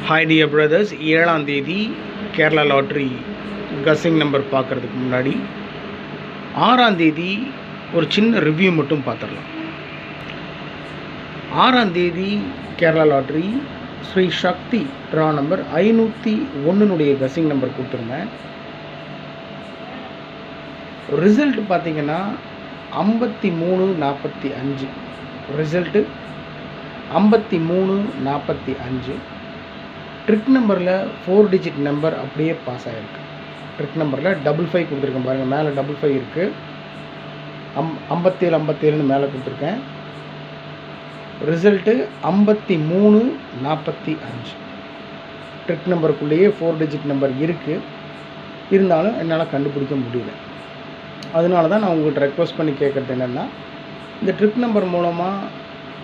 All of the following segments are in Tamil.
Hi dear brothers, 7ஆம் தேதி கேரளா லாட்ரி கஸ்ஸிங் நம்பர் பார்க்குறதுக்கு முன்னாடி 6ஆம் தேதி ஒரு சின்ன ரிவ்யூ மட்டும் பார்த்துடலாம். 6ஆம் தேதி கேரளா லாட்ரி ஸ்ரீ சக்தி ட்ரா நம்பர் 501 கஸ்ஸிங் நம்பர் கொடுத்துருந்தேன். ரிசல்ட் பார்த்திங்கன்னா 5345. ரிசல்ட்டு 5345. ட்ரிக் நம்பரில் 4 டிஜிட் நம்பர் அப்படியே பாஸ் ஆகிருக்கு. ட்ரிக் நம்பரில் 55 கொடுத்துருக்கேன் பாருங்கள், மேலே 55 இருக்குது. 57 மேலே கொடுத்துருக்கேன். ரிசல்ட்டு 5345. ட்ரிக் நம்பருக்குள்ளேயே 4 டிஜிட் நம்பர் இருக்குது, இருந்தாலும் என்னால் கண்டுபிடிக்க முடியல. அதனால தான் நான் உங்கள்கிட்ட ரெக்வஸ்ட் பண்ணி கேட்குறது என்னென்னா, இந்த ட்ரிக் நம்பர் மூலமாக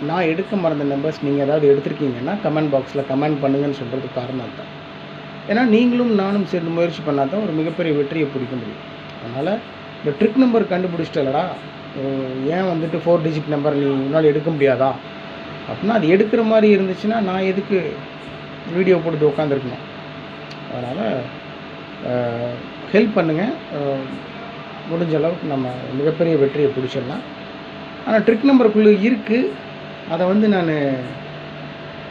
நான் எடுக்க மறந்த நம்பர்ஸ் நீங்கள் ஏதாவது எடுத்திருக்கீங்கன்னா கமெண்ட் பாக்ஸில் கமெண்ட் பண்ணுங்கன்னு சொல்கிறதுக்கு காரணம் தான். ஏன்னா நீங்களும் நானும் சேர்ந்து முயற்சி பண்ணால் தான் ஒரு மிகப்பெரிய வெற்றியை பிடிக்க முடியும். அதனால் இந்த ட்ரிக் நம்பர் கண்டுபிடிச்சிட்டலடா, ஏன் 4 டிஜிட் நம்பர் நீ உன்னால் எடுக்க முடியாதா அப்படின்னா, அது எடுக்கிற மாதிரி இருந்துச்சுன்னா நான் எதுக்கு வீடியோ போட்டு உட்காந்துருக்கணும். அதனால் ஹெல்ப் பண்ணுங்கள். முடிஞ்ச அளவுக்கு நம்ம மிகப்பெரிய வெற்றியை பிடிச்சிடலாம். ஆனால் ட்ரிக் நம்பருக்குள்ளே இருக்குது, அதை நான்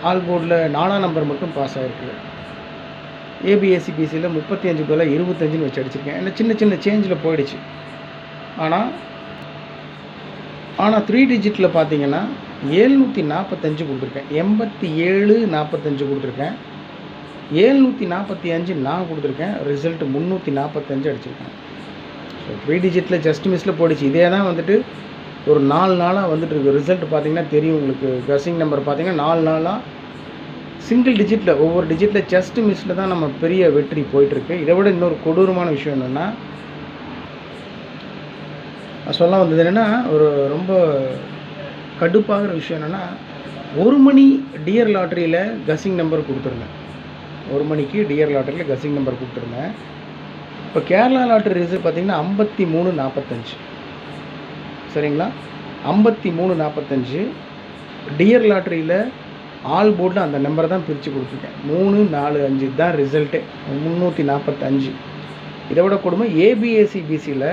ஆல் போர்டில் 4ஆம் நம்பர் மட்டும் பாஸ் ஆகிருக்கு. ஏபிஎஸ்சிபிசியில் 35 பதிலாக 25 வச்சு அடிச்சிருக்கேன். ஏன்னா சின்ன சின்ன சேஞ்சில் போயிடுச்சு. ஆனால் 3 டிஜிட்டில் பார்த்தீங்கன்னா 745 கொடுத்துருக்கேன், 8745 கொடுத்துருக்கேன், 745 நான் கொடுத்துருக்கேன். ரிசல்ட்டு 345 அடிச்சிருக்கேன். ஸோ 3 டிஜிட்டில் ஜஸ்ட் மிஸ்ஸில் போயிடுச்சு. இதே தான் ஒரு 4 நாளாக வந்துட்டுருக்கு. ரிசல்ட் பார்த்திங்கன்னா தெரியும் உங்களுக்கு. கஸ்ஸிங் நம்பர் பார்த்திங்கன்னா 4 நாளாக சிங்கிள் டிஜிட்டில், ஒவ்வொரு டிஜிட்டில் ஜஸ்ட் மிஸ்ஸில் தான் நம்ம பெரிய வெற்றி போயிட்டுருக்கு. இதை விட இன்னொரு கொடூரமான விஷயம் என்னென்னா, சொல்ல வந்தது என்னென்னா, ஒரு ரொம்ப கடுப்பாகிற விஷயம் என்னென்னா, 1 மணி டியர் லாட்ரியில் கஸ்ஸிங் நம்பர் கொடுத்துருந்தேன். 1 மணிக்கு டியர் லாட்ரியில் கஸ்ஸிங் நம்பர் கொடுத்துருந்தேன். இப்போ கேரளா லாட்ரி ரிசல்ட் பார்த்திங்கன்னா 5345. சரிங்களா, 5345. டியர் லாட்ரியில் ஆல் போர்டில் அந்த நம்பரை தான் பிரித்து கொடுத்துருக்கேன். 345 தான் ரிசல்ட்டு, 345. இதை விட கொடுமை ஏபிஎஸ்சிபிசியில்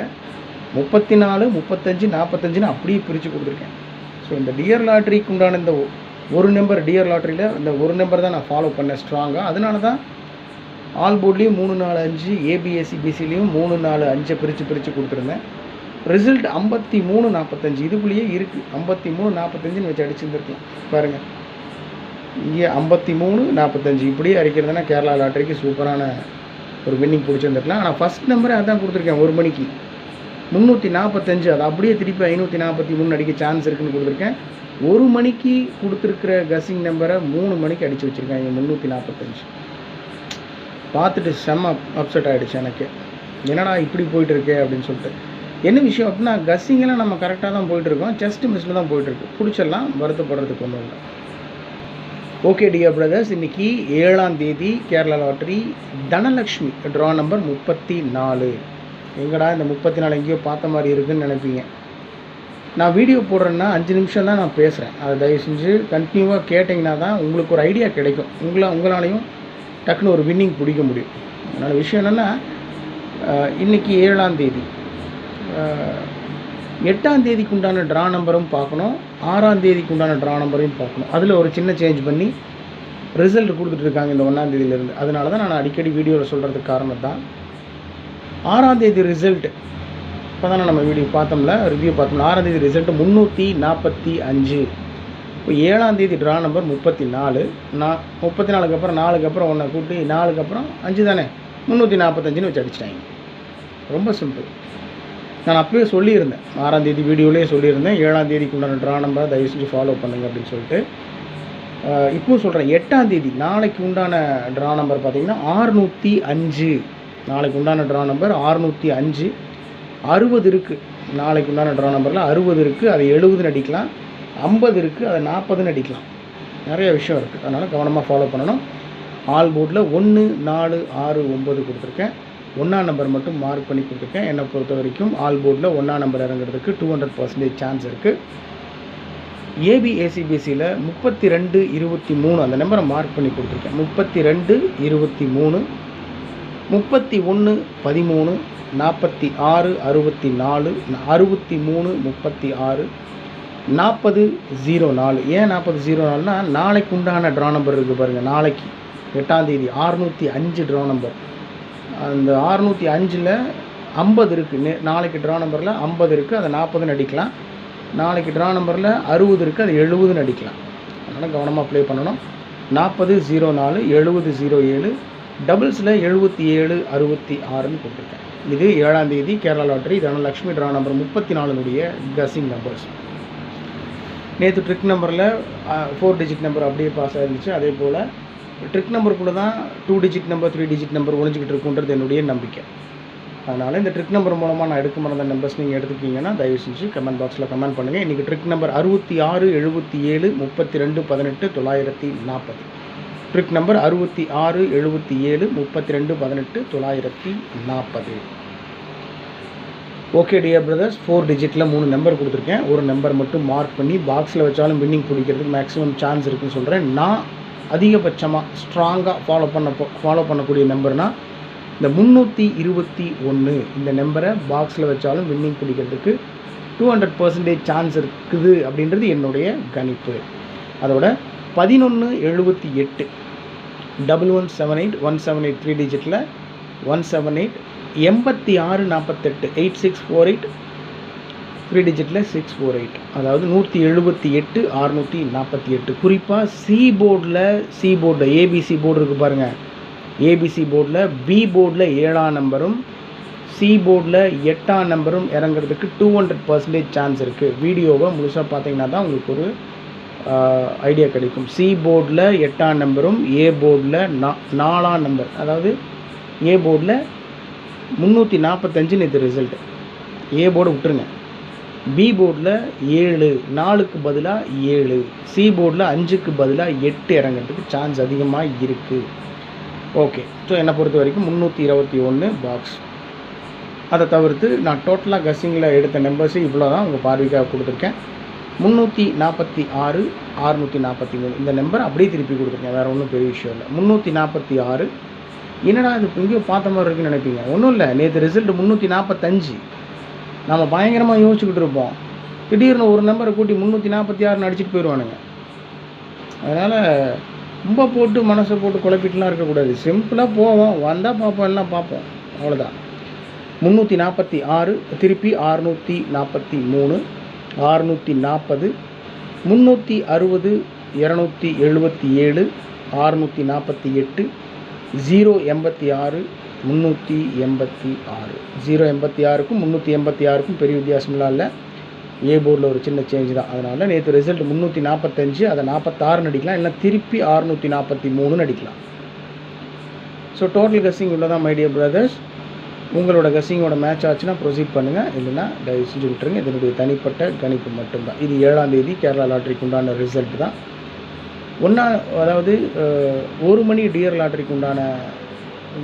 34, 35, 45 அப்படியே பிரித்து கொடுத்துருக்கேன். ஸோ இந்த டியர் லாட்ரிக்கு உண்டான இந்த ஒரு நம்பர், டியர் லாட்ரியில் இந்த ஒரு நம்பர் தான் நான் ஃபாலோ பண்ணேன் ஸ்ட்ராங்காக. அதனால தான் ஆல் போர்ட்லேயும் 345, ஏபிஎஸ்சிபிசிலையும் 345 பிரித்து கொடுத்துருந்தேன். ரிசல்ட் 5345. இதுக்குள்ளேயே இருக்குது. 5345 வச்சு அடிச்சுருந்துருக்கலாம் பாருங்கள். இங்கே 5345 இப்படியே அடிக்கிறதுனா கேரளா லாட்ரிக்கு சூப்பரான ஒரு வின்னிங் பிடிச்சிருந்துருக்கலாம். ஆனால் ஃபஸ்ட் நம்பரே அதான் கொடுத்துருக்கேன். 1 மணிக்கு 345, அது அப்படியே திருப்பி 543 அடிக்க சான்ஸ் இருக்குதுன்னு கொடுத்துருக்கேன். 1 மணிக்கு கொடுத்துருக்கிற கஸ்ஸிங் நம்பரை 3 மணிக்கு அடித்து வச்சுருக்கேன். இங்கே 345 பார்த்துட்டு செம்ம அப்செட் ஆகிடுச்சு எனக்கு. என்னடா இப்படி போயிட்டுருக்கே அப்படின்னு சொல்லிட்டு. என்ன விஷயம் அப்படின்னா, கஸ்ஸிங்கெல்லாம் நம்ம கரெக்டாக தான் போயிட்டுருக்கோம், ஜஸ்ட் மிஸ்ஸில் தான் போயிட்டுருக்கு. பிடிச்சிடலாம், வருத்தப்படுறதுக்கு ஒன்றும் இல்லை. ஓகே டியர் பிரதர்ஸ், இன்றைக்கி 7ஆம் தேதி Kerala lottery Dhanalakshmi draw number 34. எங்கடா இந்த 34 எங்கேயோ பார்த்த மாதிரி இருக்குதுன்னு நினைப்பீங்க. நான் வீடியோ போடுறேன்னா 5 நிமிஷம் தான் நான் பேசுகிறேன். அதை தயவு செஞ்சு கண்டினியூவாக கேட்டிங்கன்னா தான் உங்களுக்கு ஒரு ஐடியா கிடைக்கும். உங்களாலையும் டக்குன்னு ஒரு வின்னிங் பிடிக்க முடியும். அதனால் விஷயம் என்னென்னா, இன்றைக்கி 7ஆம் தேதி 8ஆம் தேதிக்கு உண்டான ட்ரா நம்பரும் பார்க்கணும், 6ஆம் தேதிக்கு உண்டான ட்ரா நம்பரையும் பார்க்கணும். அதில் ஒரு சின்ன சேஞ்ச் பண்ணி ரிசல்ட் கொடுத்துட்ருக்காங்க இந்த 1ஆம் தேதியிலேருந்து. அதனால தான் நான் அடிக்கடி வீடியோவில் சொல்கிறதுக்கு காரணம் தான். 6ஆம் தேதி ரிசல்ட் இப்போ தானே நம்ம வீடியோ பார்த்தோம்ல, ரிவ்யூ பார்த்தோம்ல. 6ஆம் தேதி ரிசல்ட்டு 345. இப்போ 7ஆம் தேதி ட்ரா நம்பர் 34. 34க்கு அப்புறம் 4க்கு அப்புறம் 1 கூட்டி 4க்கு அப்புறம் 5 தானே, 345 வச்சு அடிச்சிட்டாங்க. ரொம்ப சிம்பிள். நான் அப்போயே சொல்லியிருந்தேன், 6ஆம் தேதி வீடியோலேயே சொல்லியிருந்தேன், 7ஆம் தேதிக்கு உண்டான ட்ரா நம்பரை தயவு செஞ்சு ஃபாலோ பண்ணுங்க அப்படின்னு சொல்லிட்டு. இப்போவும் சொல்கிறேன், 8ஆம் தேதி நாளைக்கு உண்டான ட்ரா நம்பர் பார்த்திங்கன்னா 605. நாளைக்கு உண்டான ட்ரா நம்பர் 605. 60 இருக்குது. நாளைக்கு உண்டான ட்ரா நம்பரில் 60 இருக்குது. அதை 70ன்னு அடிக்கலாம். 50 இருக்குது, அதை 40ன்னு அடிக்கலாம். நிறைய விஷயம் இருக்குது. அதனால் கவனமாக ஃபாலோ பண்ணணும். ஆல் போர்டில் 1, 4, 6, 9 கொடுத்துருக்கேன். 1ஆம் நம்பர் மட்டும் மார்க் பண்ணி கொடுத்துருக்கேன். என்னை பொறுத்த வரைக்கும் ஆல் போர்டில் 1ஆம் நம்பர் இறங்குறதுக்கு 200% சான்ஸ் இருக்குது. ஏபிஏசிபிசியில் 3223 அந்த நம்பரை மார்க் பண்ணி கொடுத்துருக்கேன். 3223 31 13 46 64 63 36 40 04. ஏன் 40 04னா நாளைக்கு உண்டான ட்ரா நம்பர் இருக்குது பாருங்கள். நாளைக்கு 8ஆம் தேதி 605 ட்ரா நம்பர். அந்த 605ல் 50 இருக்குது. நாளைக்கு ட்ரா நம்பரில் 50 இருக்குது, அதை 40ன்னு அடிக்கலாம். நாளைக்கு ட்ரா நம்பரில் 60 இருக்குது, அது 70ன்னு அடிக்கலாம். அதனால் கவனமாக ப்ளே பண்ணணும். 40 04 70 07 டபுள்ஸில் 77 66ன்னு கொடுத்துருக்கேன். இது 7ஆம் தேதி Kerala lottery Dhanalakshmi draw number 34னுடைய கசிங் நம்பர்ஸ். நேற்று ட்ரிக் நம்பரில் 4 டிஜிட் நம்பர் அப்படியே பாஸ் ஆகிருந்துச்சு. அதே போல் ட்ரிக் நம்பருக்குள்ளே தான் 2 டிஜிட் நம்பர் 3 டிஜிட் நம்பர் ஒழிஞ்சிக்கிட்டு இருக்குன்றது என்னுடைய நம்பிக்கை. அதனால் இந்த ட்ரிக் நம்பர் மூலமாக நான் எடுக்க மறந்த நம்பர்ஸ் நீங்கள் எடுத்துக்கிங்கன்னா தயவு செஞ்சு கமெண்ட் பாக்ஸில் கமெண்ட் பண்ணுங்கள். இன்றைக்கி trick number 66 77 32 18 940. Trick number 66 77 32 18 940. Okay dear brothers, 4 டிஜிட்டில் 3 number கொடுத்துருக்கேன். ஒரு நம்பர் மட்டும் மார்க் பண்ணி பாக்ஸில் வச்சாலும் வின்னிங் பிடிக்கிறதுக்கு மேக்ஸிமம் சான்ஸ் இருக்குதுன்னு சொல்கிறேன். நான் அதிகபட்சமாக ஸ்ட்ராங்காக ஃபாலோ பண்ணக்கூடிய நம்பர்னால் இந்த 321 இந்த நம்பரை பாக்ஸில் வச்சாலும் வின்னிங் பிடிக்கிறதுக்கு 200% சான்ஸ் இருக்குது அப்படின்றது என்னுடைய கணிப்பு. அதோட 1178 1178 178 3 டிஜிட்டில் 178 86 48 8648 3 டிஜிட்டில் 648, அதாவது 178 648. குறிப்பாக சி போர்டில் ஏபிசி போர்டு இருக்குது பாருங்கள். ஏபிசி போர்டில் பி போர்டில் 7ஆம் நம்பரும் சி போர்டில் 8ஆம் நம்பரும் இறங்குறதுக்கு 200% சான்ஸ் இருக்குது. வீடியோவை முழுசாக பார்த்தீங்கன்னா தான் உங்களுக்கு ஒரு ஐடியா கிடைக்கும். சி போர்டில் 8ஆம் நம்பரும் ஏ போர்டில் 4ஆம் நம்பர், அதாவது ஏ போர்டில் 345 இது ரிசல்ட். ஏ போர்டு விட்டுருங்க. பி போர்டில் 7 4க்கு பதிலாக 7, சி போர்டில் 5க்கு பதிலாக 8 இறங்கிறதுக்கு சான்ஸ் அதிகமாக இருக்குது. ஓகே, ஸோ என்னை பொறுத்த வரைக்கும் 321 பாக்ஸ். அதை தவிர்த்து நான் டோட்டலாக கஸ்ஸிங்கில் எடுத்த நம்பர்ஸு இவ்வளோ தான் உங்கள் பார்வைக்காக கொடுத்துருக்கேன். 346 643 இந்த நம்பர் அப்படியே திருப்பி கொடுத்துருக்கேன். வேறு ஒன்றும் பெரிய விஷயம் இல்லை. 346 என்னடா இது எங்கேயோ பார்த்த மாதிரி இருக்குன்னு நினைப்பீங்க. ஒன்றும் இல்லை, நேற்று ரிசல்ட் 345. நம்ம பயங்கரமாக யோசிச்சுக்கிட்டு இருப்போம். திடீர்னு ஒரு நம்பரை கூட்டி 346 அடிச்சுட்டு போயிடுவானுங்க. அதனால் ரொம்ப போட்டு மனசை போட்டு குழப்பிட்டுலாம் இருக்கக்கூடாது. சிம்பிளாக போவோம், வந்தால் பார்ப்போம், எல்லாம் பார்ப்போம், அவ்வளோதான். 346 திருப்பி 643 640 360 277 648 086 386. 086க்கும் 386க்கும் பெரிய வித்தியாசம்லாம் இல்லை. ஏ போர்டில் ஒரு சின்ன சேஞ்ச் தான். அதனால் நேற்று ரிசல்ட் 345, அதை 46 அடிக்கலாம், இல்லை திருப்பி 643 அடிக்கலாம். ஸோ டோட்டல் கஸ்ஸிங் இவ்வளோ தான் மை டியர் பிரதர்ஸ். உங்களோட கஸ்ஸிங்கோட மேட்ச் ஆச்சுன்னா ப்ரொசீட் பண்ணுங்கள், இல்லைன்னா தயவு செஞ்சு விட்டுருங்க. இதனுடைய தனிப்பட்ட கணிப்பு மட்டும்தான். இது 7ஆம் தேதி கேரளா லாட்டரிக்கு உண்டான ரிசல்ட் தான். அதாவது 1 மணி டியர் லாட்டரிக்கு உண்டான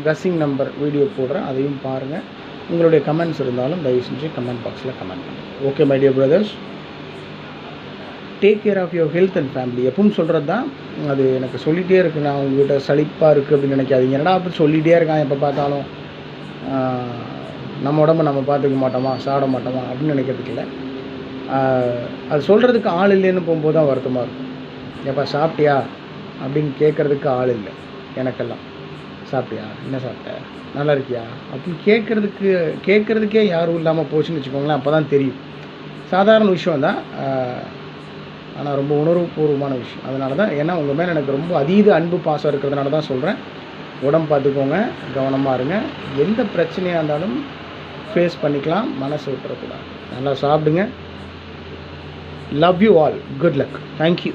கஸ்ஸிங் நம்பர் வீடியோ போடுறேன், அதையும் பாருங்கள். உங்களுடைய கமெண்ட்ஸ் இருந்தாலும் தயவு செஞ்சு கமெண்ட் பாக்ஸில் கமெண்ட் பண்ணுங்கள். Okay my dear brothers, take care of your health and family. எப்பவும் சொல்கிறது தான், அது எனக்கு சொல்லிகிட்டே இருக்குது. நான் உங்கள்கிட்ட சலிப்பாக இருக்குது அப்படின்னு நினைக்காதீங்க. என்னடா அப்படி சொல்லிகிட்டே இருக்கான் எப்போ பார்த்தாலும், நம்ம உடம்பை நம்ம பார்த்துக்க மாட்டோமா, சாப்பிட மாட்டோமா அப்படின்னு நினைக்கிறதுக்கு இல்லை. அது சொல்கிறதுக்கு ஆள் இல்லைன்னு போகும்போது தான் வருத்தமாக இருக்கும். எப்போ சாப்பிட்டியா அப்படின்னு கேட்குறதுக்கு ஆள் இல்லை எனக்கெல்லாம். சாப்பிட்டியா, என்ன சாப்பிட்ட, நல்லா இருக்கியா அப்படின்னு கேட்குறதுக்கே யாரும் இல்லாமல் போச்சுன்னு வச்சுக்கோங்களேன். அப்போ தான் தெரியும். சாதாரண விஷயம் தான், ஆனால் ரொம்ப உணர்வுபூர்வமான விஷயம். அதனால தான், ஏன்னா உங்கள் மேலே எனக்கு ரொம்ப அதீத அன்பு பாசம் இருக்கிறதுனால தான் சொல்கிறேன். உடம்பு பார்த்துக்கோங்க, கவனமாக இருங்க. எந்த பிரச்சனையாக இருந்தாலும் ஃபேஸ் பண்ணிக்கலாம், மனசு விட்டுறக்கூடாது. நல்லா சாப்பிடுங்க. Love you all. Good luck. Thank you.